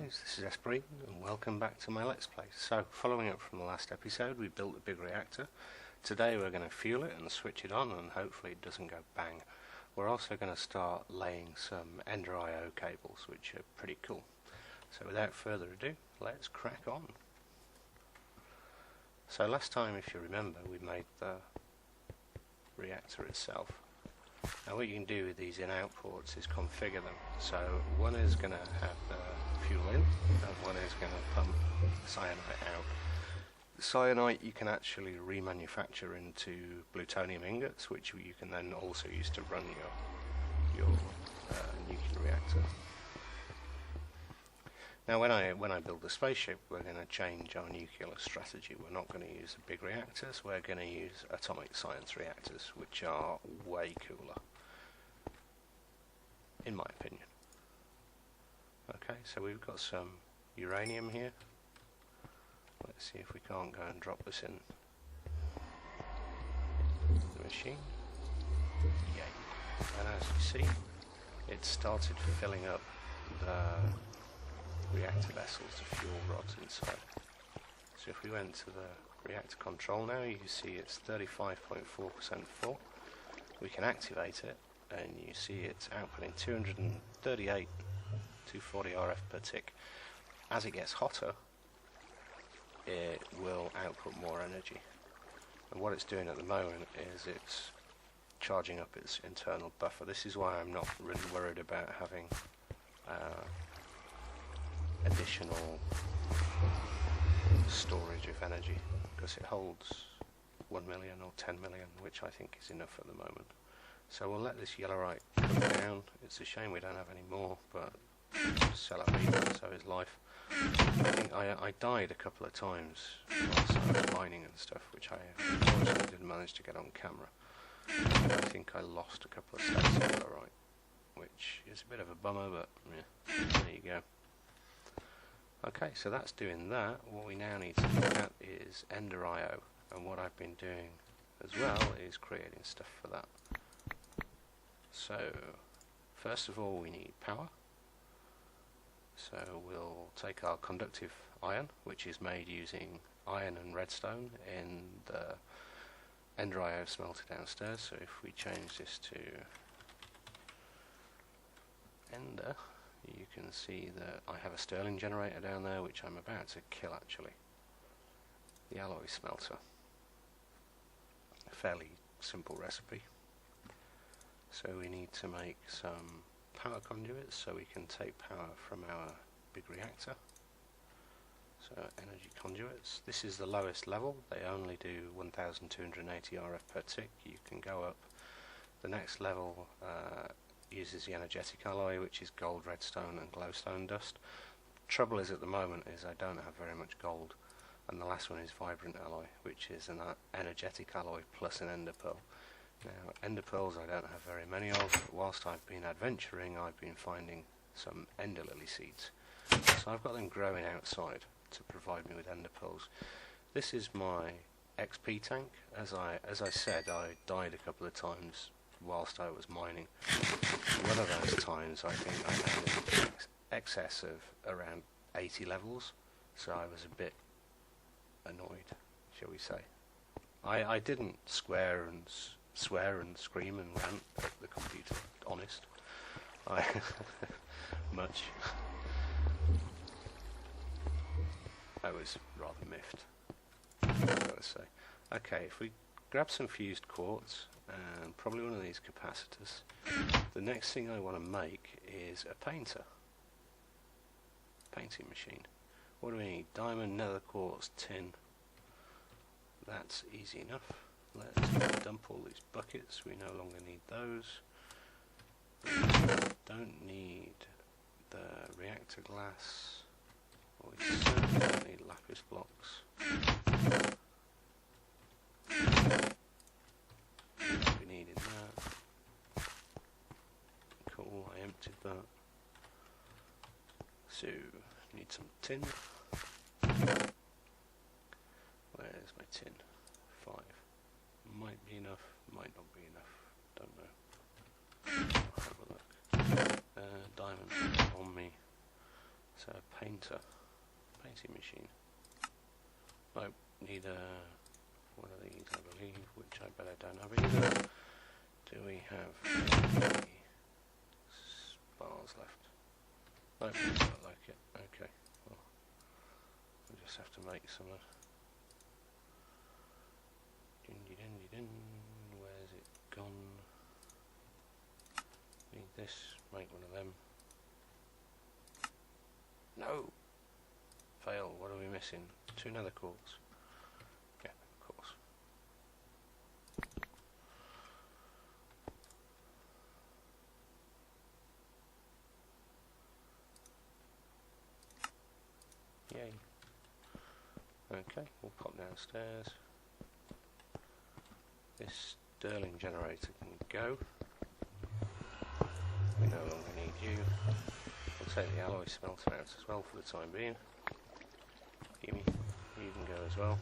guys, this is Esprit and welcome back to my Let's Play. So, following up from the last episode, we built a big reactor. Today we're going to fuel it and switch it on and hopefully it doesn't go bang. We're also going to start laying some Ender IO cables, which are pretty cool. So without further ado, let's crack on. So last time, if you remember, we made the reactor itself. Now what you can do with these in-out ports is configure them. So one is going to have the fuel in and one is going to pump cyanide out. The cyanide you can actually remanufacture into plutonium ingots, which you can then also use to run your nuclear reactor. Now when I build the spaceship, we're going to change our nuclear strategy. We're not going to use the big reactors, we're going to use AtomicScience reactors, which are way cooler, in my opinion. Okay, so we've got some uranium here. Let's see if we can't go and drop this in the machine. Yay. And as you see, it started filling up the reactor vessels, the fuel rods inside. So if we went to the reactor control now, you can see it's 35.4% full. We can activate it and you see it's outputting 238 240 RF per tick. As it gets hotter, it will output more energy. And what it's doing at the moment is it's charging up its internal buffer. This is why I'm not really worried about having additional storage of energy, because it holds 1 million or 10 million, which I think is enough at the moment. So we'll let this yellowite come down. It's a shame we don't have any more, but sell it even, so is life. I think I died a couple of times whilst I was mining and stuff, which I unfortunately didn't manage to get on camera. I think I lost a couple of stacks of yellowite, which is a bit of a bummer, but yeah, there you go. Okay, so that's doing that. What we now need to look at is Ender IO, and what I've been doing as well is creating stuff for that. So, first of all we need power. So we'll take our conductive iron, which is made using iron and redstone in the Ender IO smelter downstairs. So if we change this to Ender, you can see that I have a Stirling generator down there, which I'm about to kill actually. The alloy smelter. A fairly simple recipe. So we need to make some power conduits so we can take power from our big reactor. So energy conduits. This is the lowest level. They only do 1280 RF per tick. You can go up. The next level uses the energetic alloy, which is gold, redstone and glowstone dust. Trouble is at the moment is I don't have very much gold, and the last one is vibrant alloy, which is an energetic alloy plus an ender pearl. Now ender pearls I don't have very many of, but whilst I've been adventuring I've been finding some ender lily seeds. So I've got them growing outside to provide me with ender pearls. This is my XP tank. As I said, I died a couple of times whilst I was mining. One of those times I think I had an excess of around 80 levels, so I was a bit annoyed, shall we say. I didn't swear and scream and rant at the computer, honest. Much. I was rather miffed, I've got to say. Okay, if we grab some fused quartz and probably one of these capacitors, the next thing I want to make is a painting machine. What do we need? Diamond, nether quartz, tin. That's easy enough. Let's dump all these buckets. We no longer need those. We don't need the reactor glass. Well, we certainly don't need lapis blocks. We needed that. Cool, I emptied that. So, need some tin. Where's my tin? 5. Might be enough, might not be enough, don't know. I'll have a look. Diamond on me. So painter, painting machine. I need one of these, I believe, which I better don't have either. Do we have any spars left? No, don't like it. Okay, well, we'll just have to make some. Where's it gone? Need this, make one of them. No! Fail, what are we missing? 2 nether quartz. Yeah, of course. Yay. Okay, we'll pop downstairs. This Stirling generator can go. We no longer need you. We'll take the alloy smelter out as well for the time being. Gimme, you can go as well.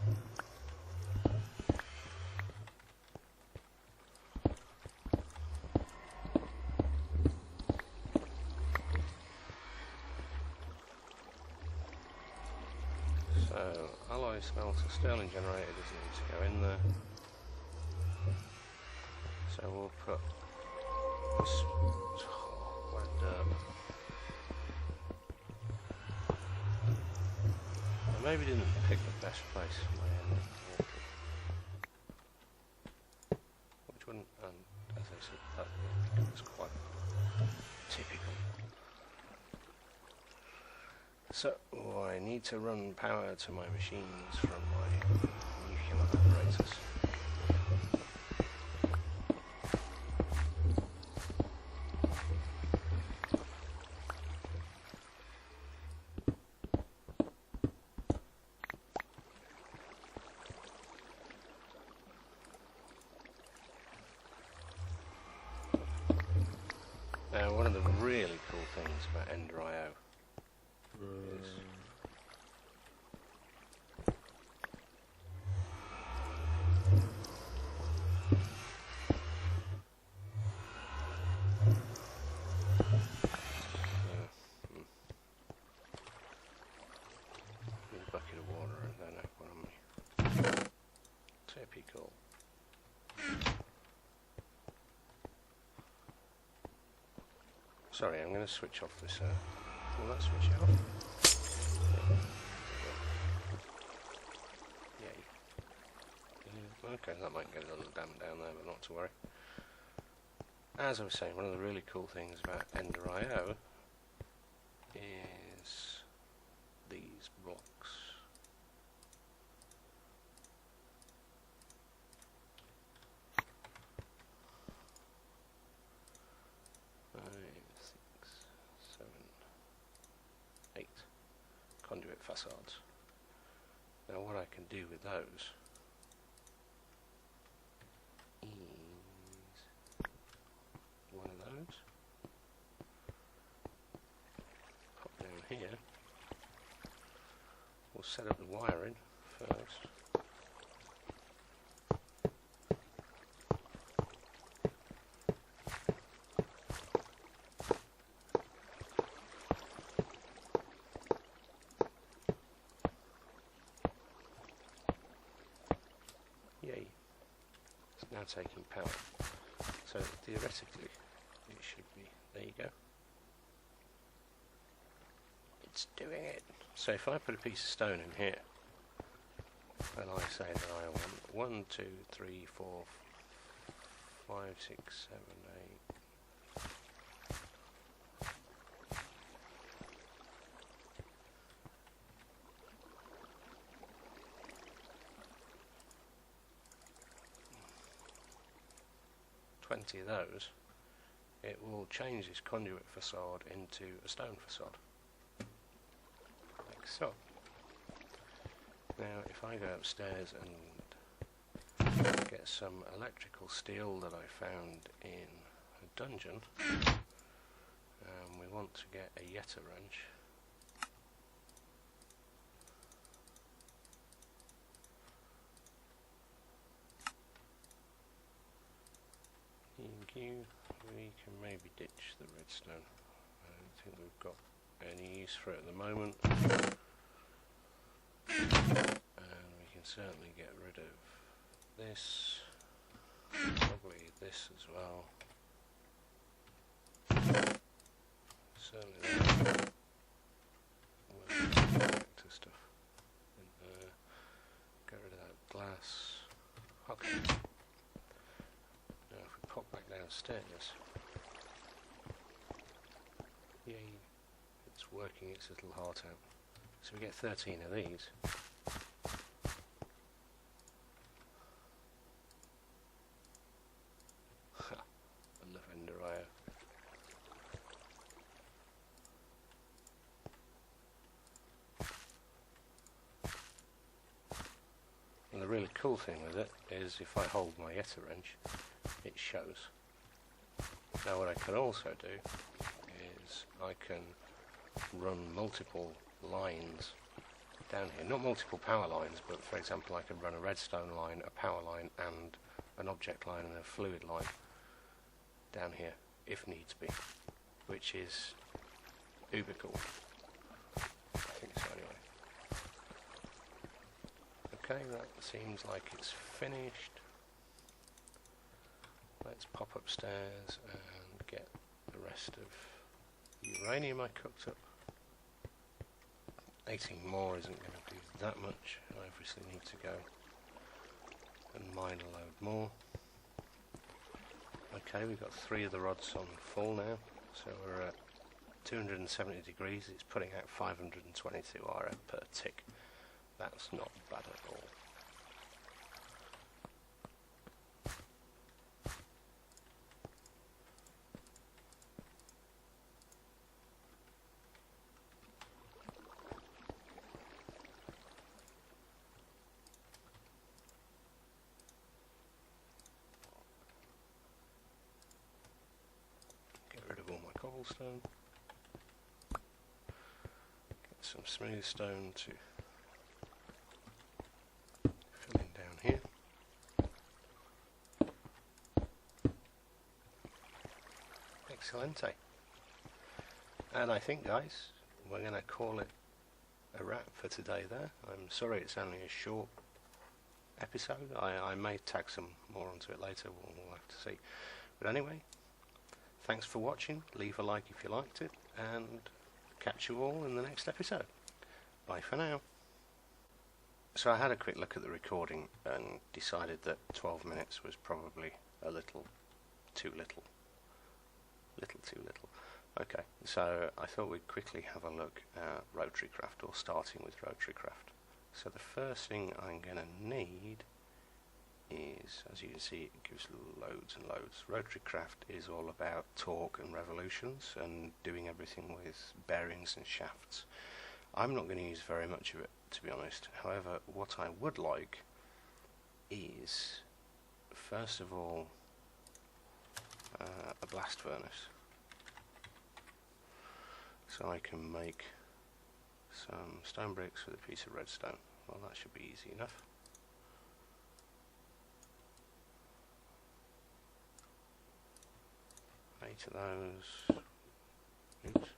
So, alloy smelter, Stirling generator doesn't need to go in there. So we'll put this, what a derp. I maybe didn't pick the best place for my end, which wouldn't, as I said, that was quite typical. So I need to run power to my machines from my nuclear operators. Now, one of the really cool things about Ender IO is need a bucket of water, I don't know what am I? Typical. Sorry, I'm going to switch off this. Will that switch it off? Yay. Okay, that might get a little damp down there, but not to worry. As I was saying, one of the really cool things about Ender IO is these blocks. Conduit facades. Now what I can do with those is one of those, pop down here, we'll set up the wiring first. Now taking power, so theoretically it should be, there you go, it's doing it. So if I put a piece of stone in here and I say that I want 1, 2, 3, 4, 5, 6, 7, 8 20 of those, it will change this conduit facade into a stone facade, like so. Now if I go upstairs and get some electrical steel that I found in a dungeon, we want to get a Yeta wrench. We can maybe ditch the redstone. I don't think we've got any use for it at the moment. And we can certainly get rid of this, probably this as well. Certainly that. Reactor stuff in there. Get rid of that glass. Okay. Now if we pop back downstairs, yay, it's working its little heart out. So we get 13 of these. And the vendor IO. And the really cool thing with it is if I hold my Yeta wrench, it shows. Now what I can also do is I can run multiple lines down here. Not multiple power lines, but for example I can run a redstone line, a power line and an object line and a fluid line down here if needs be, which is uber cool. I think so anyway. Okay, that seems like it's finished. Let's pop upstairs and get the rest of the uranium I cooked up. 18 more isn't going to do that much. I obviously need to go and mine a load more. Okay, we've got 3 of the rods on full now, so we're at 270 degrees. It's putting out 522 RM per tick. That's not bad at all. Get rid of all my cobblestone. Get some smooth stone to fill in down here. Excellente. And I think, guys, we're going to call it a wrap for today there. I'm sorry it's only a short episode. I may tag some more onto it later, we'll have to see. But anyway, thanks for watching. Leave a like if you liked it, and catch you all in the next episode. Bye for now. So I had a quick look at the recording and decided that 12 minutes was probably a little too little. Little too little. Okay, so I thought we'd quickly have a look at Rotarycraft, or starting with Rotarycraft. So the first thing I'm going to need is, as you can see, it gives loads and loads. Rotarycraft is all about torque and revolutions and doing everything with bearings and shafts. I'm not going to use very much of it, to be honest. However, what I would like is, first of all, a blast furnace. So I can make some stone bricks with a piece of redstone. Well, that should be easy enough. Eight of those. Oops.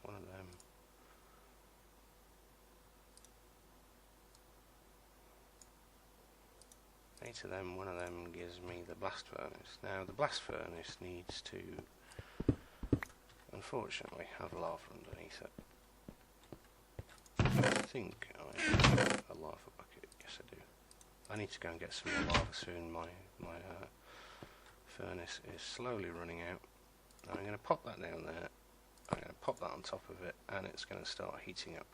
One of them. Eight of them. One of them gives me the blast furnace. Now the blast furnace needs to, unfortunately, have lava underneath it. I think I have a lava bucket. Yes, I do. I need to go and get some more lava soon. My furnace is slowly running out. Now I'm going to pop that down there. I'm going to pop that on top of it, and it's going to start heating up.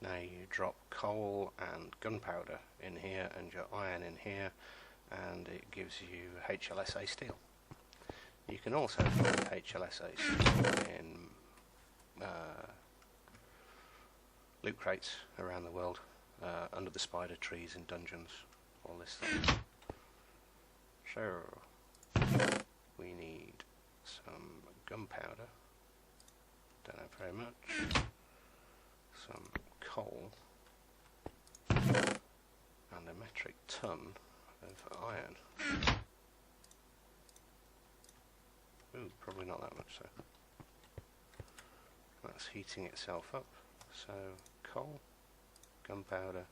Now you drop coal and gunpowder in here, and your iron in here, and it gives you HLSA steel. You can also find HLSA steel in loot crates around the world, under the spider trees in dungeons, all this stuff. So we need some gunpowder, don't have very much, some coal, and a metric ton of iron. Ooh, probably not that much, so That's heating itself up. So coal, gunpowder,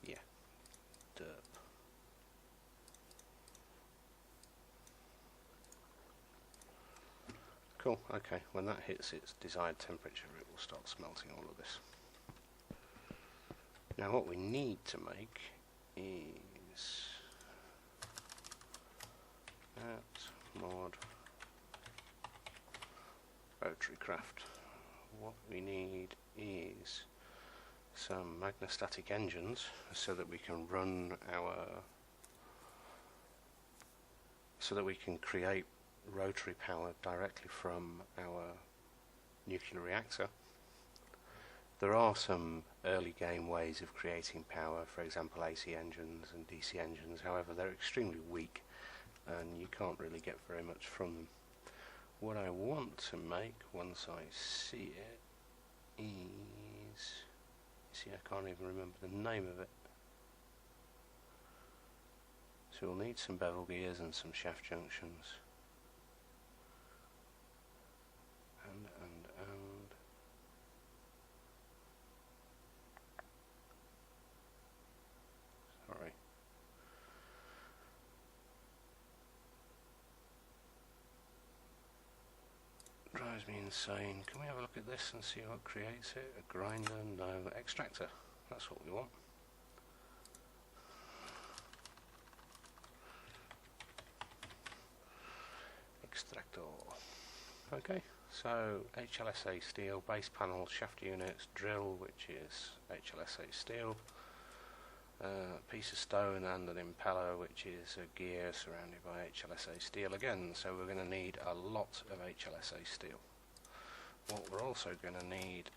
yeah, derp. Cool, okay, when that hits its desired temperature it will start smelting all of this. Now what we need to make is mod Rotarycraft. What we need is some magnestatic engines so that we can run create rotary power directly from our nuclear reactor. There are some early game ways of creating power, for example AC engines and DC engines, however they're extremely weak and you can't really get very much from them. What I want to make once I see it is, see, I can't even remember the name of it. So we'll need some bevel gears and some shaft junctions. And sorry. Drives me insane. Can we have a look at this and see what creates it? A grinder? No. Extractor. That's what we want. Extractor. Okay, so HLSA steel, base panel, shaft units, drill, which is HLSA steel, piece of stone and an impeller, which is a gear surrounded by HLSA steel again, so we're going to need a lot of HLSA steel. What we're also going to need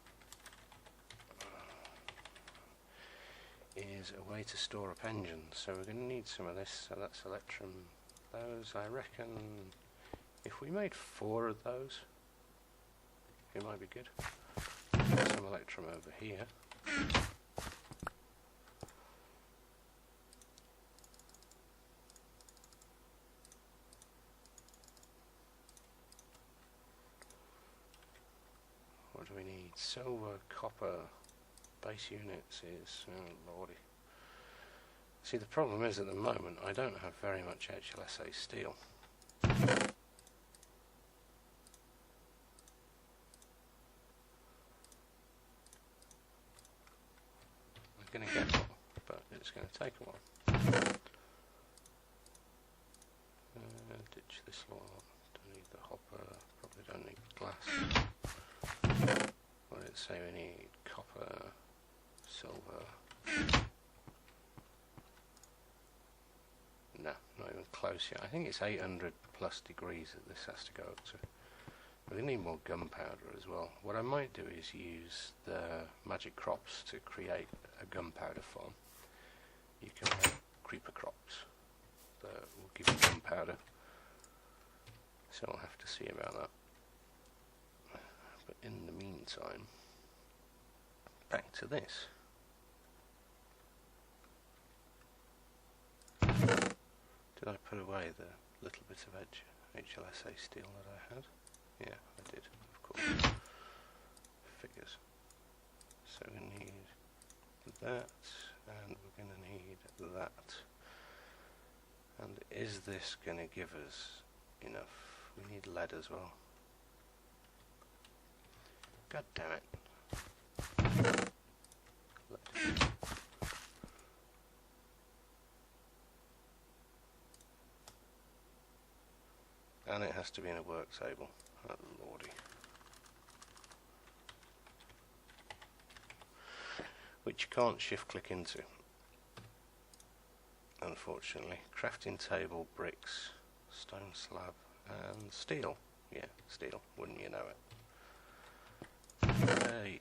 is a way to store up engines, so we're going to need some of this, so that's electrum. Those, I reckon, if we made 4 of those, it might be good. Some electrum over here. What do we need? Silver, copper, base units is, oh lordy. See, the problem is at the moment I don't have very much HLSA steel. I'm going to get one, but it's going to take a while. Ditch this lot. Don't need the hopper. Probably don't need glass. What did it say we need? Copper, silver. No, not even close yet. I think it's 800 plus degrees that this has to go up to. We need more gunpowder as well. What I might do is use the magic crops to create a gunpowder farm. You can make creeper crops that will give you gunpowder. So I'll have to see about that. But in the meantime, back to this. Did I put away the little bit of HLSA steel that I had? Yeah, I did, of course. Figures. So we need that, and we're going to need that. And is this going to give us enough? We need lead as well. God damn it. Lead. And it has to be in a work table. Oh lordy. Which you can't shift click into, unfortunately. Crafting table, bricks, stone slab, and steel. Yeah, steel, wouldn't you know it. Hey.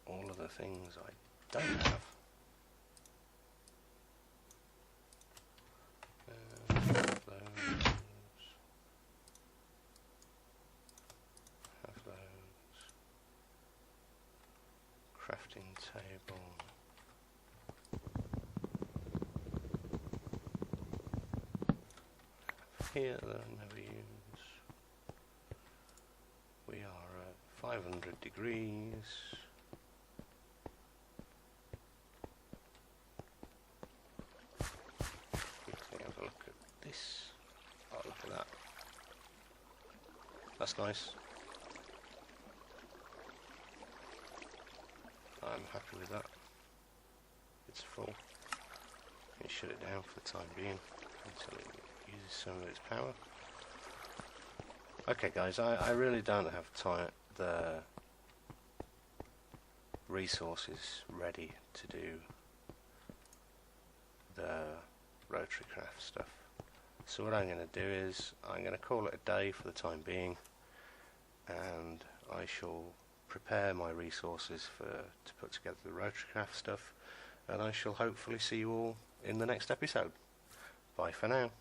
All of the things I don't have. crafting table. Here that I never use. We are at 500 degrees. Quickly have a look at this. Oh, look at that. That's nice. I'm happy with that. It's full. Let me shut it down for the time being until it uses some of its power. Okay guys, I really don't have the resources ready to do the Rotarycraft stuff. So what I'm going to do is I'm going to call it a day for the time being, and I shall prepare my resources to put together the Rotarycraft stuff, and I shall hopefully see you all in the next episode. Bye for now.